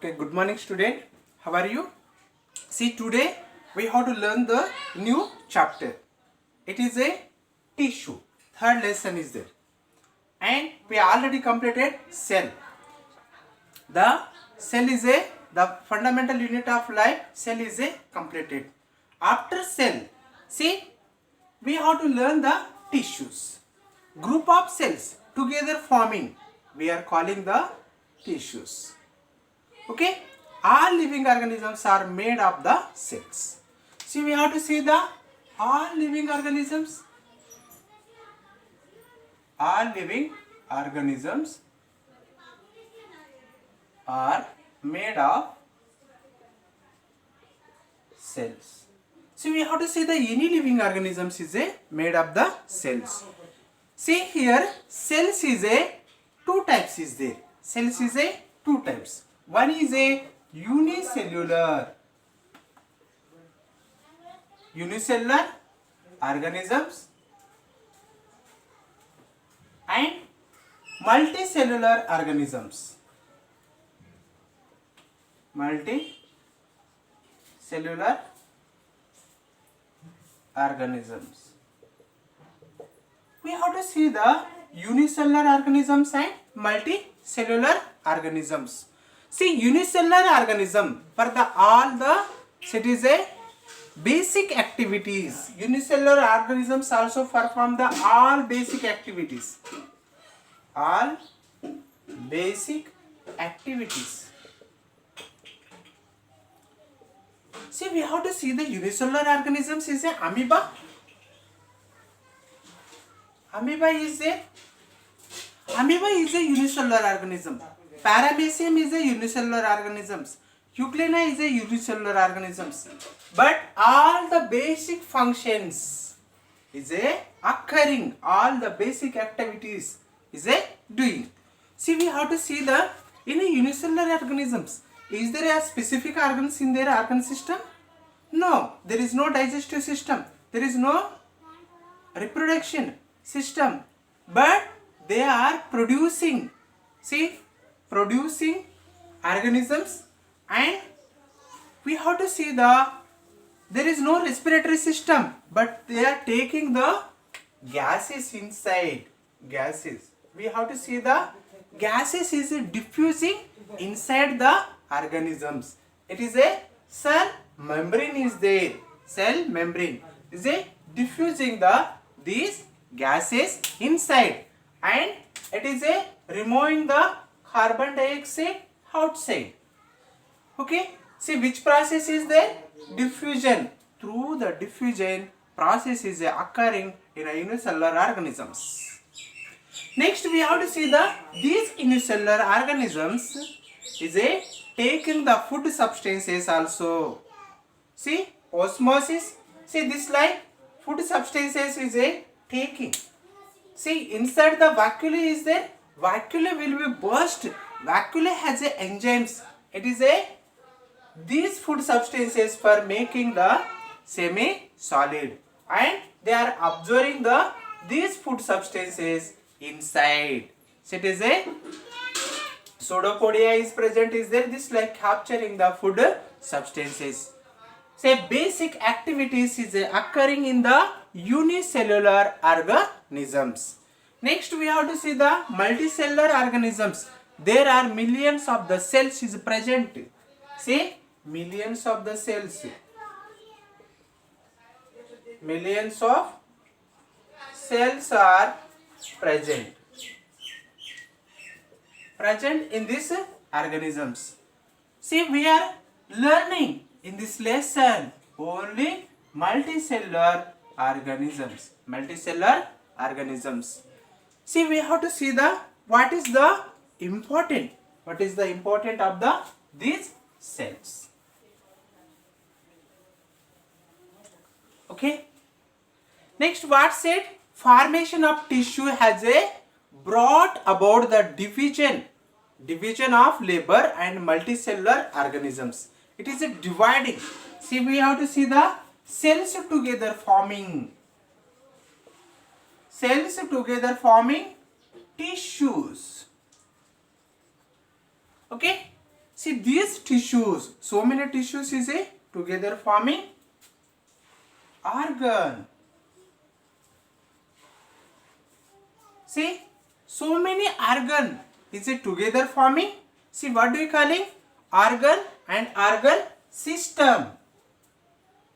Okay, good morning student. How are you? See, today we have to learn the new chapter. It is a tissue. Third lesson is there. And we already completed cell. The cell is the fundamental unit of life. Cell is completed. After cell, see, we have to learn the tissues. Group of cells together forming. We are calling the tissues. Okay, all living organisms are made of the cells. See, we have to see the all living organisms. All living organisms are made of cells. So we have to see the any living organisms is made of the cells. See here, cells is two types is there. Cells is two types. One is a unicellular organisms and multicellular organisms. Multicellular organisms. We have to see the unicellular organisms and multicellular organisms. See, unicellular organism for the all the it is a basic activities. Unicellular organisms also perform the all basic activities. All basic activities. See, we have to see the unicellular organisms is a amoeba. Amoeba is a unicellular organism. Paramecium is a unicellular organisms. Euglena is a unicellular organisms. But all the basic functions is a occurring. All the basic activities is a doing. See, we have to see the in a unicellular organisms. Is there a specific organs in their organ system? No, there is no digestive system. There is no reproduction system. But they are producing. See, producing organisms, and we have to see there is no respiratory system, but they are taking the gases inside. Gases. We have to see the gases is diffusing inside the organisms. It is a cell membrane is there. Cell membrane is a diffusing these gases inside, and it is a removing the carbon dioxide outside. Okay, see which process is there? Diffusion. Through the diffusion process is occurring in a unicellular organisms. Next we have to see these unicellular organisms is taking the food substances also. See, osmosis. See, this like food substances is taking. See, inside the vacuole is there. Vacuole will be burst. Vacuole has enzymes. It is these food substances for making the semi-solid, and they are absorbing these food substances inside. So it is pseudopodia is present is there. This like capturing the food substances. Say basic activities is occurring in the unicellular organisms. Next we have to see the multicellular organisms. There are millions of the cells is present. See, millions of the cells. Millions of cells are present in these organisms. See, we are learning in this lesson only multicellular organisms. Multicellular organisms. See, we have to see what is the important of these cells. Okay. Next, what said? Formation of tissue has brought about the division of labor and multicellular organisms. It is dividing. See, we have to see the cells together forming tissues. Okay. See these tissues, so many tissues is a together forming organ. See, so many organ is a together forming. See, what do we calling? Organ and organ system.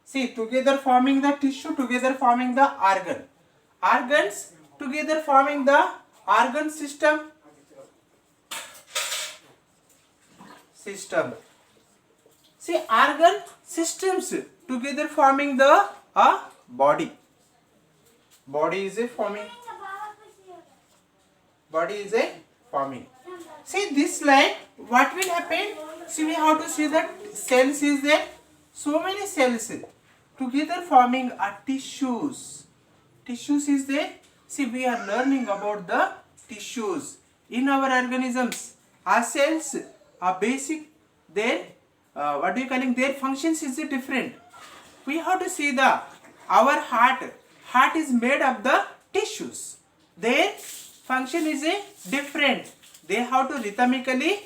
See, together forming the tissue, together forming the organ. Organs together forming the organ system. See, organ systems together forming the body. Body is a forming. Body is a forming. See this line, what will happen? See, we have to see that cells is there. So many cells together forming tissues. Tissues is there. See, we are learning about the tissues in our organisms. Our cells are basic. Their what do you calling? Their functions is different. We have to see the our heart. Heart is made of the tissues. Their function is different. They have to rhythmically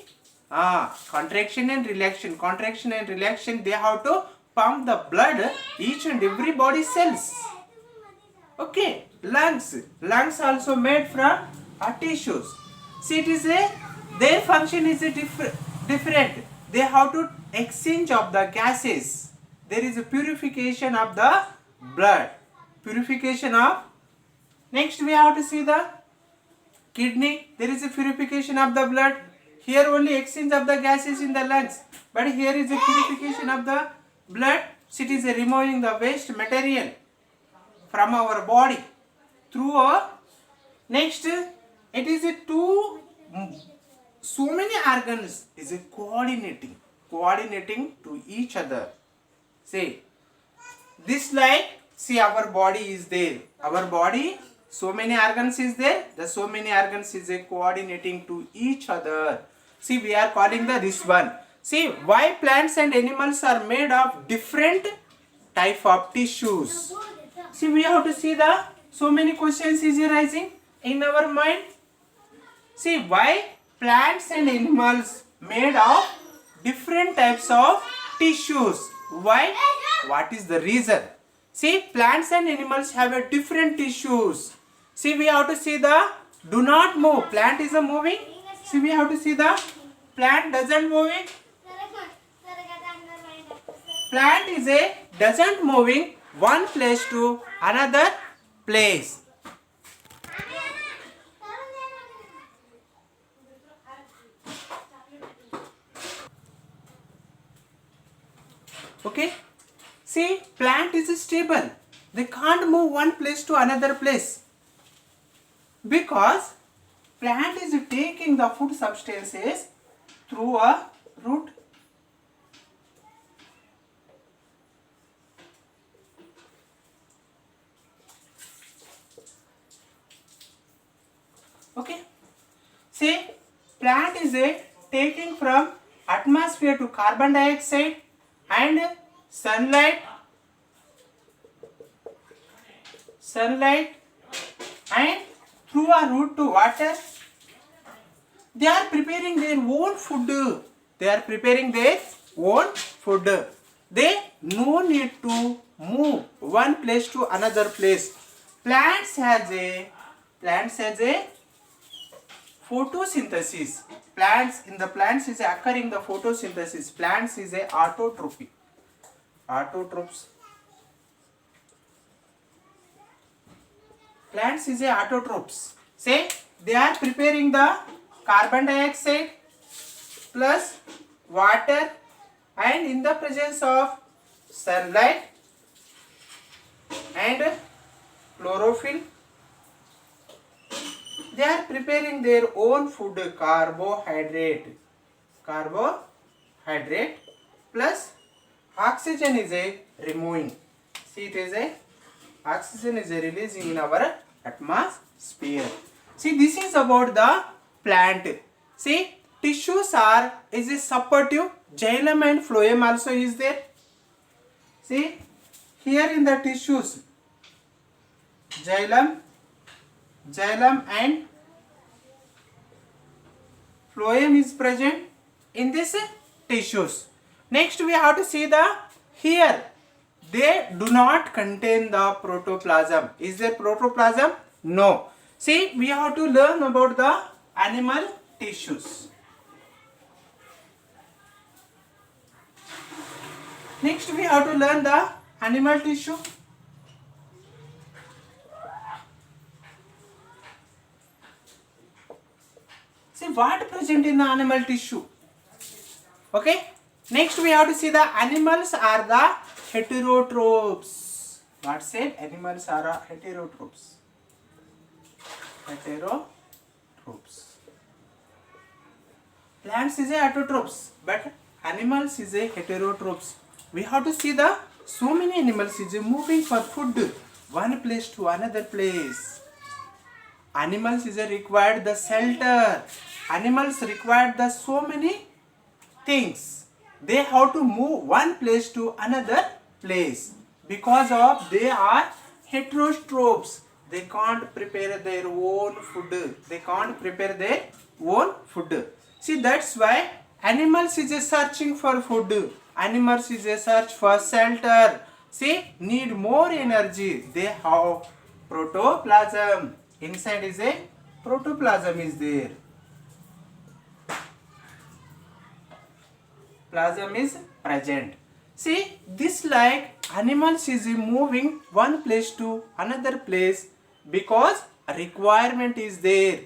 contraction and relaxation. They have to pump the blood each and every body cells. Okay, lungs also made from tissues. See, it is their function is different. They have to exchange of the gases. There is a purification of the blood. Purification of. Next, we have to see the kidney. There is a purification of the blood. Here only exchange of the gases in the lungs. But here is a purification of the blood. So it is removing the waste material from our body through a. Next, it is a two. So many organs is a coordinating to each other. See, this like, see, our body is there. Our body, so many organs is there. The so many organs is a coordinating to each other. See, we are calling this one. See, why plants and animals are made of different type of tissues. See, we have to see the so many questions is arising in our mind. See, why plants and animals made of different types of tissues. Why? What is the reason? See, plants and animals have a different tissues. See, we have to see the do not move. Plant is a moving. See, we have to see the plant doesn't moving. Plant is a doesn't moving one place to another place. Okay. See, plant is stable. They can't move one place to another place because plant is taking the food substances through a root. Okay. See, plant is taking from atmosphere to carbon dioxide and sunlight and through a root to water. They are preparing their own food. They no need to move one place to another place. Plants has a photosynthesis. Plants is occurring the photosynthesis. Plants is a autotrophy. Autotrophs. Plants is a autotrophs. Say, they are preparing the carbon dioxide plus water and in the presence of sunlight and chlorophyll. They are preparing their own food, carbohydrate plus oxygen is removing. See, it is oxygen is releasing in our atmosphere. See, this is about the plant. See, tissues is a supportive. Xylem and phloem also is there. See, here in the tissues, xylem and phloem is present. In this tissues. Next we have to see the here. They do not contain the protoplasm. Is there protoplasm? No. See, we have to learn about the animal tissues. Next we have to learn the animal tissue. See what present in the animal tissue. Okay. Next we have to see the animals are the heterotrophs. What said? Animals are heterotrophs. Heterotrophs. Plants is a autotrophs, but animals is a heterotrophs. We have to see the so many animals is moving for food one place to another place. Animals is a required the shelter. Animals required the so many things. They have to move one place to another place because of they are heterotrophs. They can't prepare their own food. They can't prepare their own food. See, that's why animals is a searching for food. Animals is a search for shelter. See, need more energy. They have protoplasm. Inside is a protoplasm is there. Plasm is present. See, this like animals is moving one place to another place because requirement is there.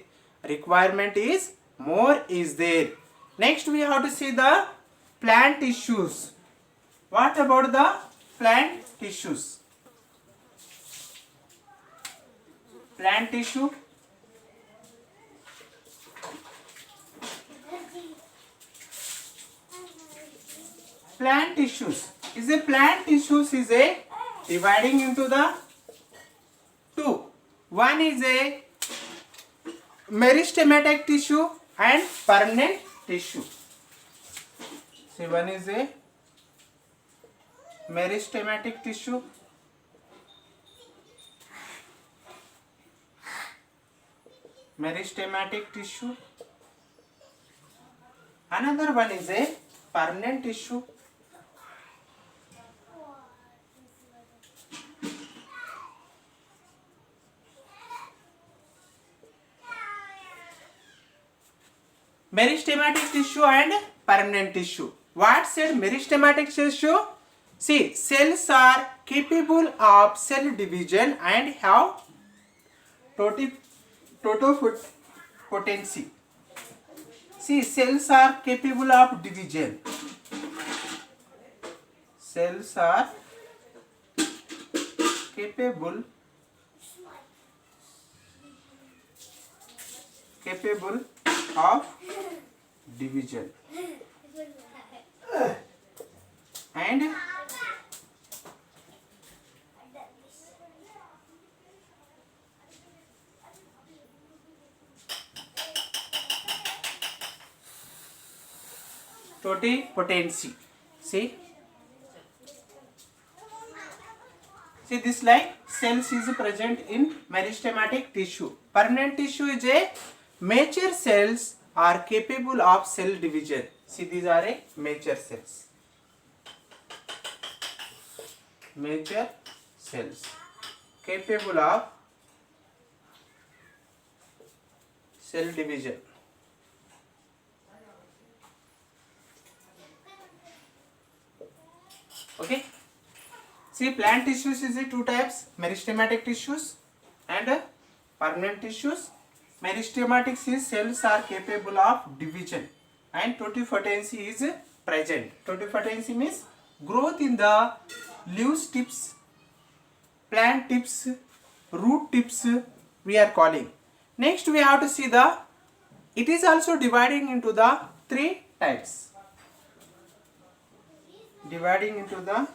Requirement is more is there. Next we have to see the plant tissues. What about the plant tissues? Plant tissue. Plant tissues is a plant tissues is a dividing into the two. One is a meristematic tissue and permanent tissue. See, one is a meristematic tissue. Meristematic tissue. Another one is a permanent tissue. Meristematic tissue and permanent tissue. What said meristematic tissue? See, cells are capable of cell division and have totipotency. See, cells are capable of division. Cells are capable of division and totipotency. See this like cells is present in meristematic tissue. Permanent tissue is a mature cells are capable of cell division. See, these are a mature cells. Mature cells capable of cell division. Okay. See, plant tissues is a two types: meristematic tissues and permanent tissues. Meristematic cells are capable of division and totipotency is present. Totipotency means growth in the leaves tips, plant tips, root tips we are calling. Next we have to see the, it is also dividing into the three types. Dividing into the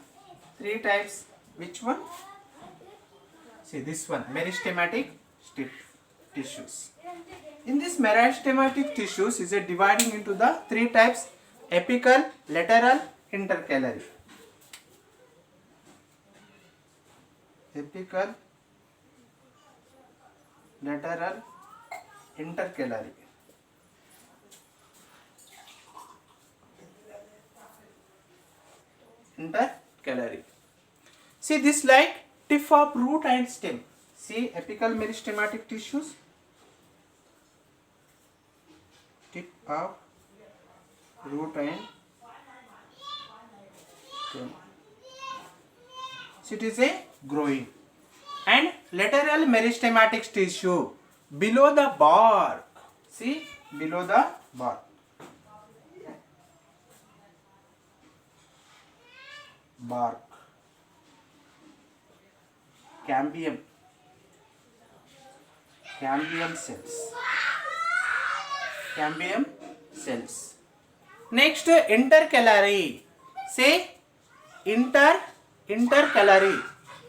three types. Which one? See this one, meristematic tissues. In this meristematic tissues is a dividing into the three types: apical, lateral, intercalary. Apical, lateral, intercalary. intercalary. See this like tip of root and stem. See apical meristematic tissues, tip of root and stem. So it is a growing. And lateral meristematic tissue below the bark. See below the bark. Bark. Cambium. Cambium cells. Cambium cells. Next intercalary. Say intercalary.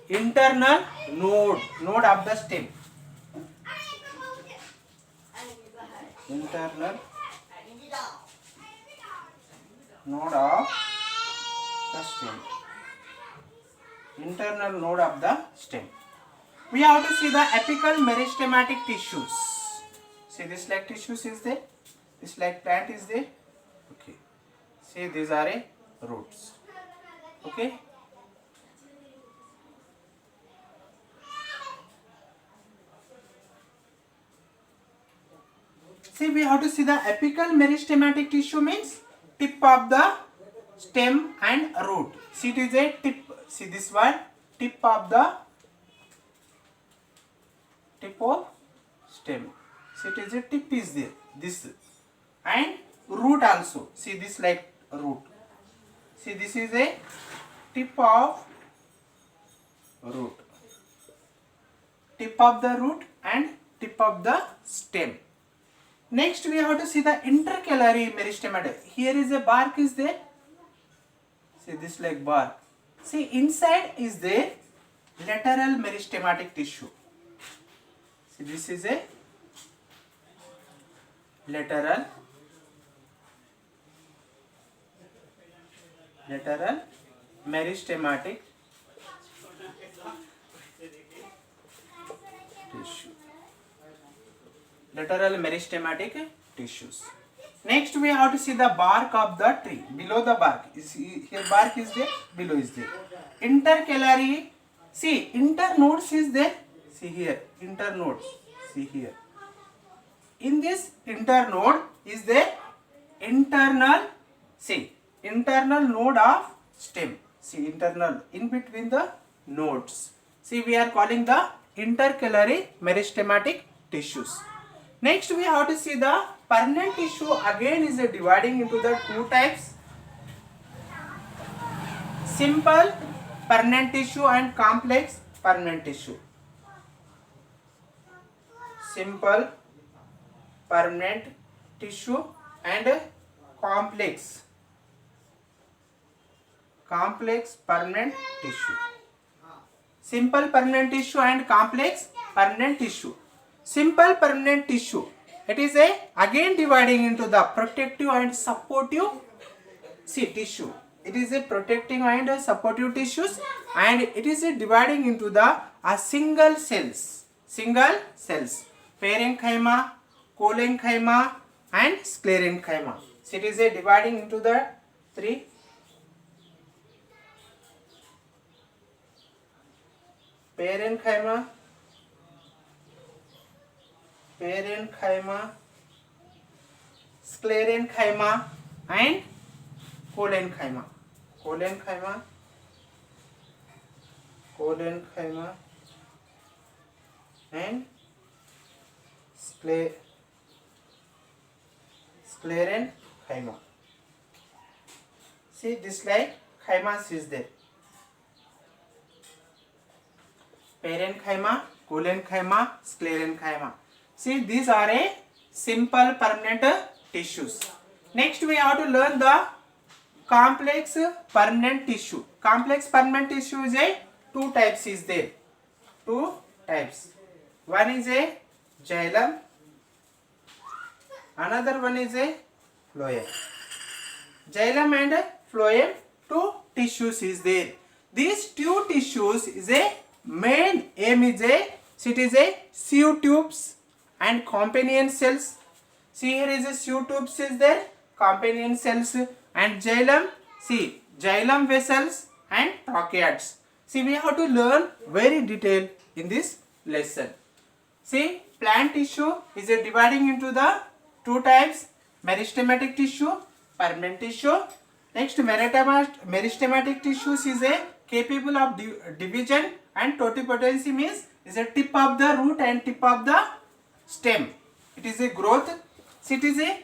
Internal node of the stem. Internal node of the stem. Internal node of the stem. We have to see the apical meristematic tissues. See this like tissues is there. This like plant is there. Okay. See these are a roots. Okay. See we have to see the apical meristematic tissue means tip of the stem and root. See it is a tip. See this one, tip of the stem. See it is a tip is there. This and root also. See this like root. See this is a tip of root. Tip of the root and tip of the stem. Next we have to see the intercalary meristematic. Here is a bark is there. See this like bark. See inside is there lateral meristematic tissue. See this is a lateral meristematic tissue. Lateral meristematic tissues. Next we have to see the bark of the tree. Below the bark is here, bark is there, below is there. Intercalary. See internodes is there. See here internodes. See here. In this internode is there internal. See internal node of stem. See internal in between the nodes. See we are calling the intercalary meristematic tissues. Next we have to see the permanent tissue. Again is dividing into the two types. Simple permanent tissue and complex permanent tissue. Simple permanent tissue and complex permanent tissue. Simple permanent tissue and complex permanent tissue. Simple permanent tissue, it is again dividing into the protective and supportive tissue. It is a protecting and supportive tissues, and it is dividing into the single cells, parenchyma, collenchyma and sclerenchyma. So it is dividing into the three. Parenchyma, sclerenchyma and collenchyma and sclerenchyma. See this like chymas is there. Parenchyma, collenchyma, sclerenchyma. See these are a simple permanent tissues. Next we have to learn the complex permanent tissue. Complex permanent tissue is a two types is there. Two types. One is a xylem. Another one is a phloem. Xylem and phloem, two tissues is there. These two tissues is a main aim is a, it is a sieve tubes and companion cells. See here is a sieve tubes is there, companion cells and xylem. See xylem vessels and tracheids. See, we have to learn very detail in this lesson. See, plant tissue is dividing into the two types: meristematic tissue, permanent tissue. Next, meristematic tissues is capable of division, and totipotency means is a tip of the root and tip of the stem. It is a growth. So it is a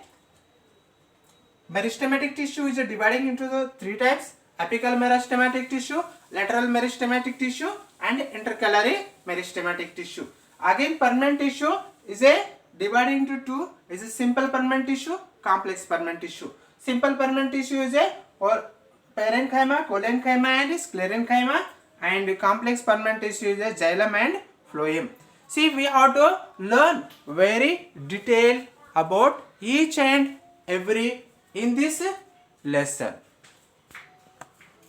meristematic tissue is dividing into the three types: apical meristematic tissue, lateral meristematic tissue, and intercalary meristematic tissue. Again, permanent tissue is dividing into two: is a simple permanent tissue, complex permanent tissue. Simple permanent tissue is parenchyma, collenchyma, and sclerenchyma, and complex permanent tissue is xylem and phloem. See, we have to learn very detailed about each and every in this lesson.